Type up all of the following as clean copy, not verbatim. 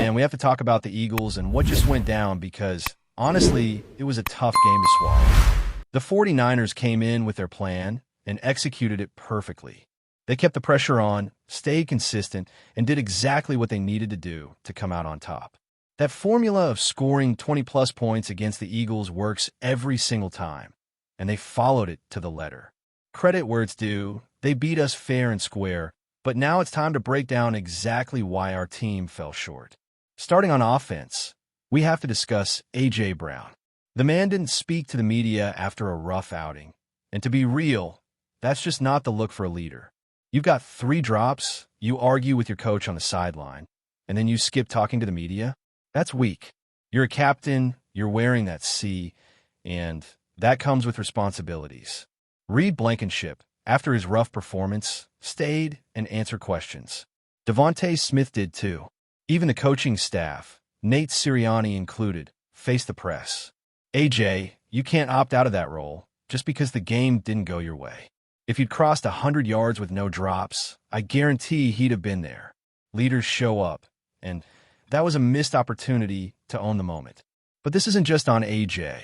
Man, we have to talk about the Eagles and what just went down because, honestly, it was a tough game to swallow. The 49ers came in with their plan and executed it perfectly. They kept the pressure on, stayed consistent, and did exactly what they needed to do to come out on top. That formula of scoring 20-plus points against the Eagles works every single time, and they followed it to the letter. Credit where it's due, they beat us fair and square, but now it's time to break down exactly why our team fell short. Starting on offense, we have to discuss A.J. Brown. The man didn't speak to the media after a rough outing, and to be real, that's just not the look for a leader. You've got 3 drops, you argue with your coach on the sideline, and then you skip talking to the media? That's weak. You're a captain, you're wearing that C, and that comes with responsibilities. Reed Blankenship, after his rough performance, stayed and answered questions. Devontae Smith did too. Even the coaching staff, Nate Sirianni included, faced the press. AJ, you can't opt out of that role just because the game didn't go your way. If you'd crossed 100 yards with no drops, I guarantee he'd have been there. Leaders show up, and that was a missed opportunity to own the moment. But this isn't just on AJ.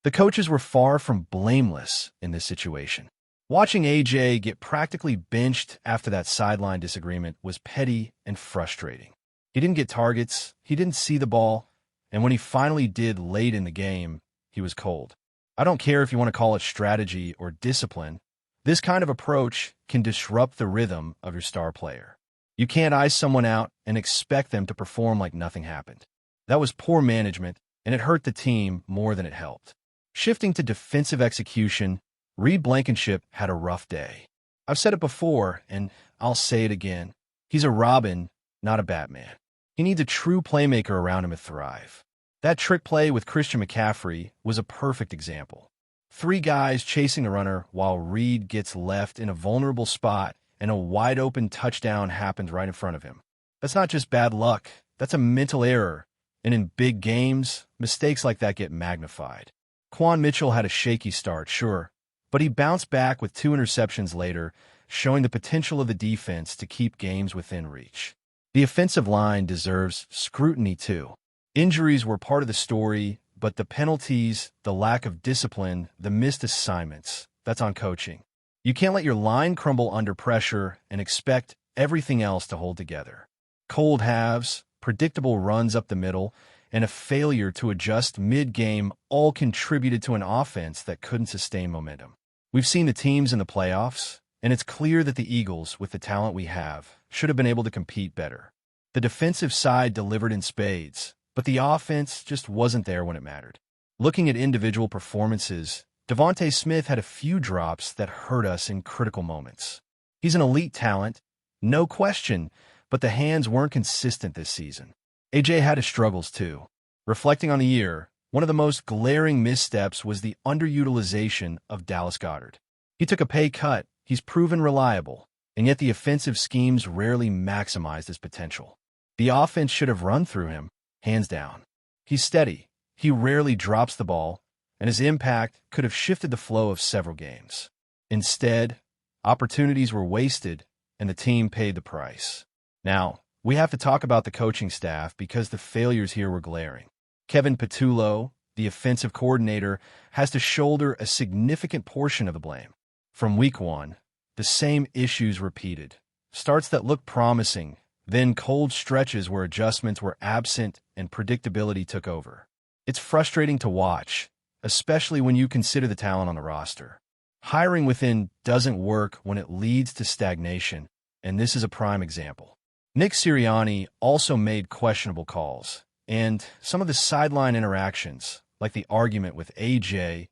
The coaches were far from blameless in this situation. Watching AJ get practically benched after that sideline disagreement was petty and frustrating. He didn't get targets, he didn't see the ball, and when he finally did late in the game, he was cold. I don't care if you want to call it strategy or discipline. This kind of approach can disrupt the rhythm of your star player. You can't ice someone out and expect them to perform like nothing happened. That was poor management, and it hurt the team more than it helped. Shifting to defensive execution, Reed Blankenship had a rough day. I've said it before, and I'll say it again. He's a Robin, not a Batman. He needs a true playmaker around him to thrive. That trick play with Christian McCaffrey was a perfect example. 3 guys chasing the runner while Reed gets left in a vulnerable spot and a wide-open touchdown happens right in front of him. That's not just bad luck, that's a mental error. And in big games, mistakes like that get magnified. Quan Mitchell had a shaky start, sure, but he bounced back with 2 interceptions later, showing the potential of the defense to keep games within reach. The offensive line deserves scrutiny too. Injuries were part of the story, but the penalties, the lack of discipline, the missed assignments, that's on coaching. You can't let your line crumble under pressure and expect everything else to hold together. Cold halves, predictable runs up the middle, and a failure to adjust mid-game all contributed to an offense that couldn't sustain momentum. We've seen the teams in the playoffs, and it's clear that the Eagles, with the talent we have, should have been able to compete better. The defensive side delivered in spades, but the offense just wasn't there when it mattered. Looking at individual performances, Devontae Smith had a few drops that hurt us in critical moments. He's an elite talent, no question, but the hands weren't consistent this season. AJ had his struggles too. Reflecting on the year, one of the most glaring missteps was the underutilization of Dallas Goedert. He took a pay cut, he's proven reliable, and yet the offensive schemes rarely maximized his potential. The offense should have run through him, hands down. He's steady, he rarely drops the ball, and his impact could have shifted the flow of several games. Instead, opportunities were wasted, and the team paid the price. Now, we have to talk about the coaching staff because the failures here were glaring. Kevin Patullo, the offensive coordinator, has to shoulder a significant portion of the blame. From week 1, the same issues repeated. Starts that looked promising, then cold stretches where adjustments were absent and predictability took over. It's frustrating to watch, especially when you consider the talent on the roster. Hiring within doesn't work when it leads to stagnation, and this is a prime example. Nick Sirianni also made questionable calls, and some of the sideline interactions, like the argument with AJ,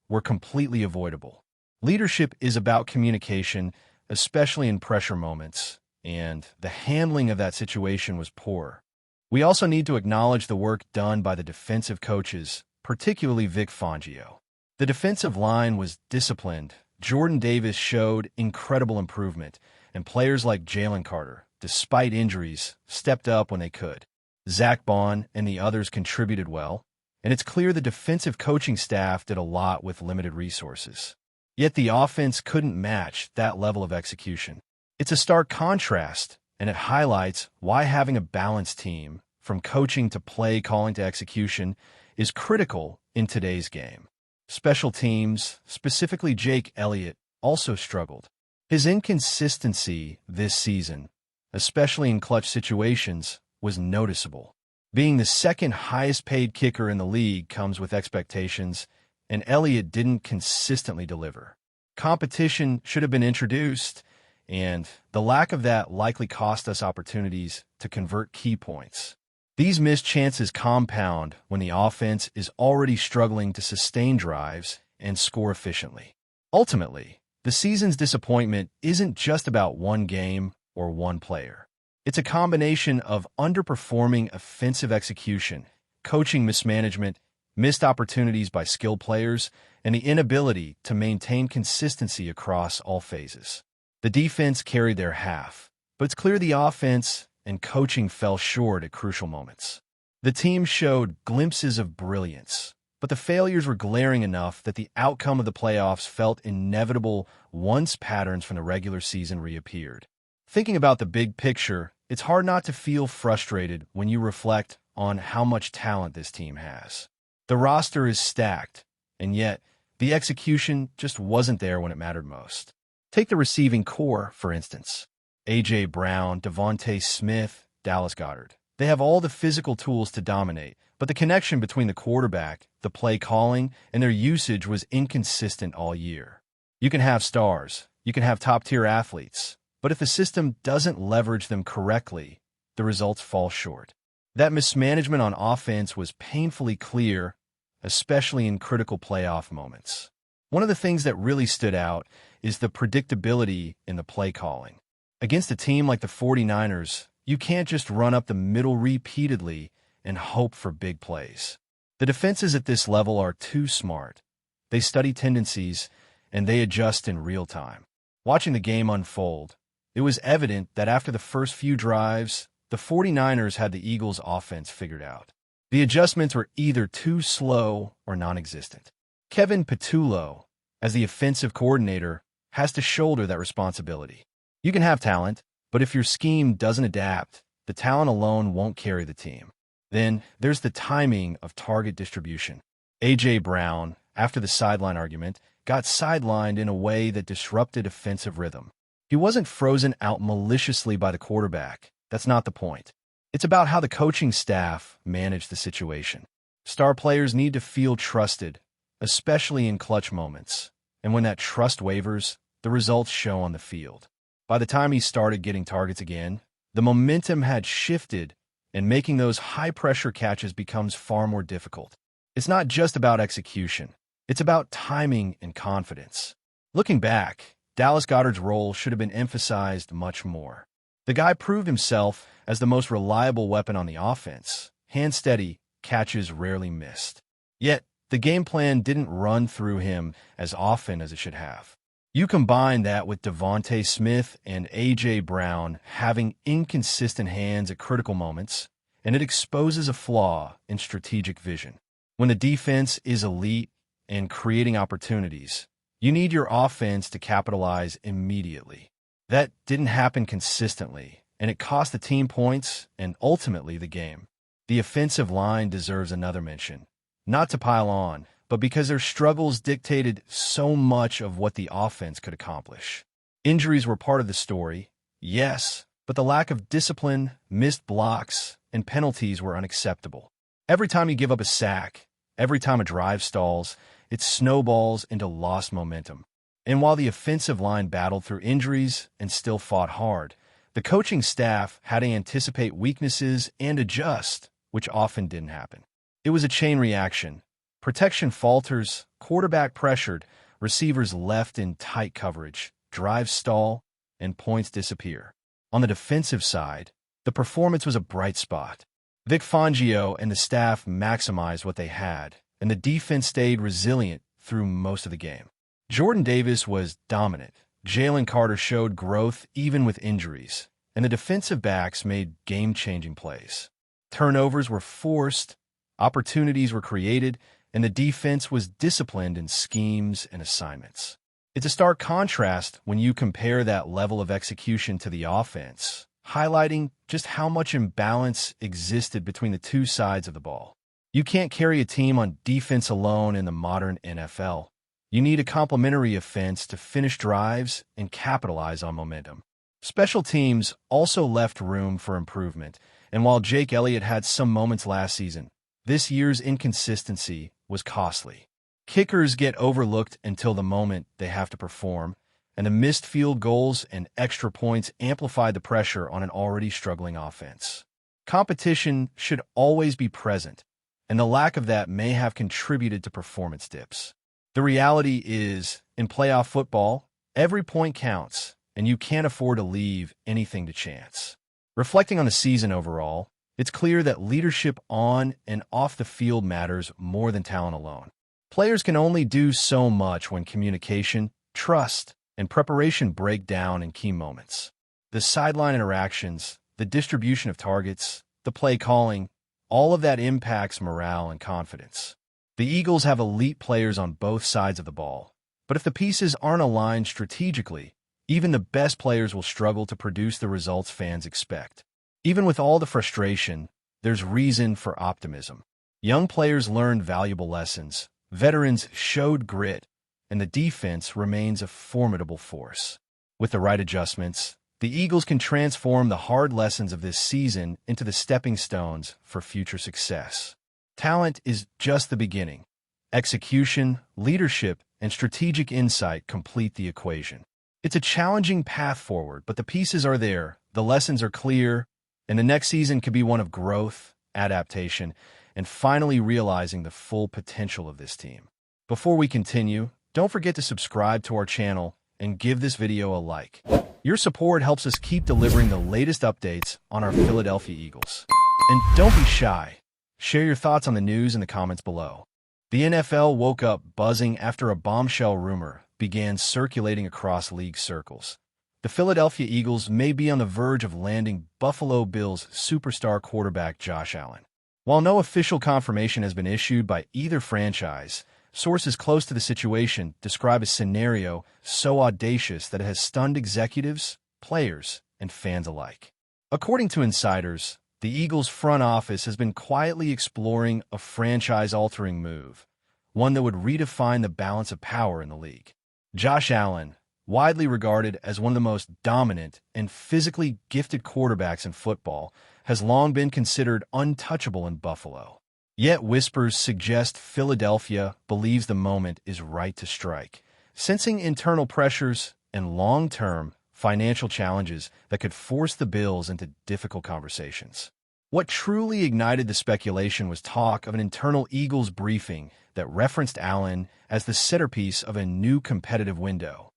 were completely avoidable. Leadership is about communication, especially in pressure moments, and the handling of that situation was poor. We also need to acknowledge the work done by the defensive coaches, particularly Vic Fangio. The defensive line was disciplined, Jordan Davis showed incredible improvement, and players like Jalen Carter, despite injuries, stepped up when they could. Zach Bond and the others contributed well, and it's clear the defensive coaching staff did a lot with limited resources. Yet the offense couldn't match that level of execution. It's a stark contrast, and it highlights why having a balanced team, from coaching to play calling to execution, is critical in today's game. Special teams, specifically Jake Elliott, also struggled. His inconsistency this season, especially in clutch situations, was noticeable. Being the second highest-paid kicker in the league comes with expectations, and Elliott didn't consistently deliver. Competition should have been introduced, and the lack of that likely cost us opportunities to convert key points. These missed chances compound when the offense is already struggling to sustain drives and score efficiently. Ultimately, the season's disappointment isn't just about one game or one player. It's a combination of underperforming offensive execution, coaching mismanagement, missed opportunities by skilled players, and the inability to maintain consistency across all phases. The defense carried their half, but it's clear the offense and coaching fell short at crucial moments. The team showed glimpses of brilliance, but the failures were glaring enough that the outcome of the playoffs felt inevitable once patterns from the regular season reappeared. Thinking about the big picture, it's hard not to feel frustrated when you reflect on how much talent this team has. The roster is stacked, and yet the execution just wasn't there when it mattered most. Take the receiving core, for instance. A.J. Brown, Devontae Smith, Dallas Goedert. They have all the physical tools to dominate, but the connection between the quarterback, the play calling, and their usage was inconsistent all year. You can have stars, you can have top-tier athletes, but if the system doesn't leverage them correctly, the results fall short. That mismanagement on offense was painfully clear, especially in critical playoff moments. One of the things that really stood out is the predictability in the play calling. Against a team like the 49ers, you can't just run up the middle repeatedly and hope for big plays. The defenses at this level are too smart. They study tendencies, and they adjust in real time. Watching the game unfold, it was evident that after the first few drives, the 49ers had the Eagles' offense figured out. The adjustments were either too slow or non-existent. Kevin Patullo, as the offensive coordinator, has to shoulder that responsibility. You can have talent, but if your scheme doesn't adapt, the talent alone won't carry the team. Then there's the timing of target distribution. A.J. Brown, after the sideline argument, got sidelined in a way that disrupted offensive rhythm. He wasn't frozen out maliciously by the quarterback. That's not the point. It's about how the coaching staff managed the situation. Star players need to feel trusted, especially in clutch moments. And when that trust wavers, the results show on the field. By the time he started getting targets again, the momentum had shifted, and making those high-pressure catches becomes far more difficult. It's not just about execution. It's about timing and confidence. Looking back, Dallas Goedert's role should have been emphasized much more. The guy proved himself as the most reliable weapon on the offense. Hand steady, catches rarely missed. Yet, the game plan didn't run through him as often as it should have. You combine that with Devontae Smith and A.J. Brown having inconsistent hands at critical moments, and it exposes a flaw in strategic vision. When the defense is elite and creating opportunities, you need your offense to capitalize immediately. That didn't happen consistently, and it cost the team points and ultimately the game. The offensive line deserves another mention, not to pile on, but because their struggles dictated so much of what the offense could accomplish. Injuries were part of the story, yes, but the lack of discipline, missed blocks, and penalties were unacceptable. Every time you give up a sack, every time a drive stalls, it snowballs into lost momentum. And while the offensive line battled through injuries and still fought hard, the coaching staff had to anticipate weaknesses and adjust, which often didn't happen. It was a chain reaction. Protection falters, quarterback pressured, receivers left in tight coverage, drives stall, and points disappear. On the defensive side, the performance was a bright spot. Vic Fangio and the staff maximized what they had, and the defense stayed resilient through most of the game. Jordan Davis was dominant. Jalen Carter showed growth even with injuries, and the defensive backs made game-changing plays. Turnovers were forced, opportunities were created, and the defense was disciplined in schemes and assignments. It's a stark contrast when you compare that level of execution to the offense. highlighting just how much imbalance existed between the two sides of the ball. You can't carry a team on defense alone in the modern NFL. You need a complementary offense to finish drives and capitalize on momentum. Special teams also left room for improvement, and while Jake Elliott had some moments last season, this year's inconsistency was costly. Kickers get overlooked until the moment they have to perform, and the missed field goals and extra points amplify the pressure on an already struggling offense. Competition should always be present, and the lack of that may have contributed to performance dips. The reality is, in playoff football, every point counts, and you can't afford to leave anything to chance. Reflecting on the season overall, it's clear that leadership on and off the field matters more than talent alone. Players can only do so much when communication, trust, and preparation break down in key moments. The sideline interactions, the distribution of targets, the play calling, all of that impacts morale and confidence. The Eagles have elite players on both sides of the ball, but if the pieces aren't aligned strategically, even the best players will struggle to produce the results fans expect. Even with all the frustration, there's reason for optimism. Young players learned valuable lessons, veterans showed grit, and the defense remains a formidable force. With the right adjustments, the Eagles can transform the hard lessons of this season into the stepping stones for future success. Talent is just the beginning. Execution, leadership, and strategic insight complete the equation. It's a challenging path forward, but the pieces are there, the lessons are clear, and the next season could be one of growth, adaptation, and finally realizing the full potential of this team. Before we continue, don't forget to subscribe to our channel and give this video a like. Your support helps us keep delivering the latest updates on our Philadelphia Eagles. And don't be shy. Share your thoughts on the news in the comments below. The NFL woke up buzzing after a bombshell rumor began circulating across league circles. The Philadelphia Eagles may be on the verge of landing Buffalo Bills superstar quarterback Josh Allen. While no official confirmation has been issued by either franchise, sources close to the situation describe a scenario so audacious that it has stunned executives, players, and fans alike. According to insiders, the Eagles' front office has been quietly exploring a franchise-altering move, one that would redefine the balance of power in the league. Josh Allen, widely regarded as one of the most dominant and physically gifted quarterbacks in football, has long been considered untouchable in Buffalo. Yet whispers suggest Philadelphia believes the moment is right to strike, sensing internal pressures and long-term financial challenges that could force the Bills into difficult conversations. What truly ignited the speculation was talk of an internal Eagles briefing that referenced Allen as the centerpiece of a new competitive window.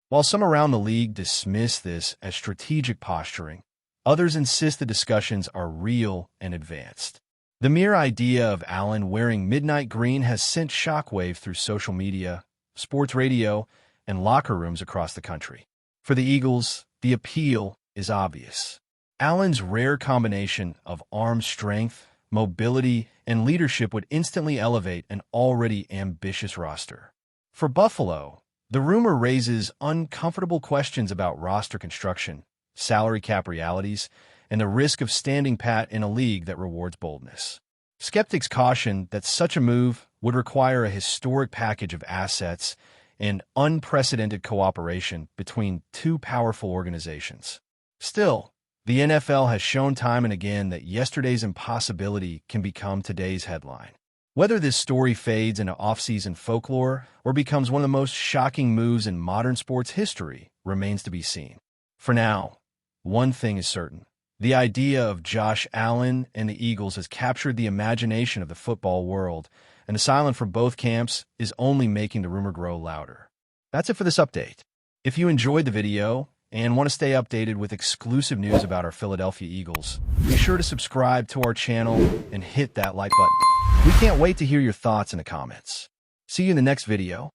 While some around the league dismiss this as strategic posturing, others insist the discussions are real and advanced. The mere idea of Allen wearing midnight green has sent shockwaves through social media, sports radio, and locker rooms across the country. For the Eagles, the appeal is obvious. Allen's rare combination of arm strength, mobility, and leadership would instantly elevate an already ambitious roster. For Buffalo, the rumor raises uncomfortable questions about roster construction, salary cap realities, and the risk of standing pat in a league that rewards boldness. Skeptics caution that such a move would require a historic package of assets and unprecedented cooperation between two powerful organizations. Still, the NFL has shown time and again that yesterday's impossibility can become today's headline. Whether this story fades into off-season folklore or becomes one of the most shocking moves in modern sports history remains to be seen. For now, one thing is certain. The idea of Josh Allen and the Eagles has captured the imagination of the football world, and the silence from both camps is only making the rumor grow louder. That's it for this update. If you enjoyed the video and want to stay updated with exclusive news about our Philadelphia Eagles, be sure to subscribe to our channel and hit that like button. We can't wait to hear your thoughts in the comments. See you in the next video.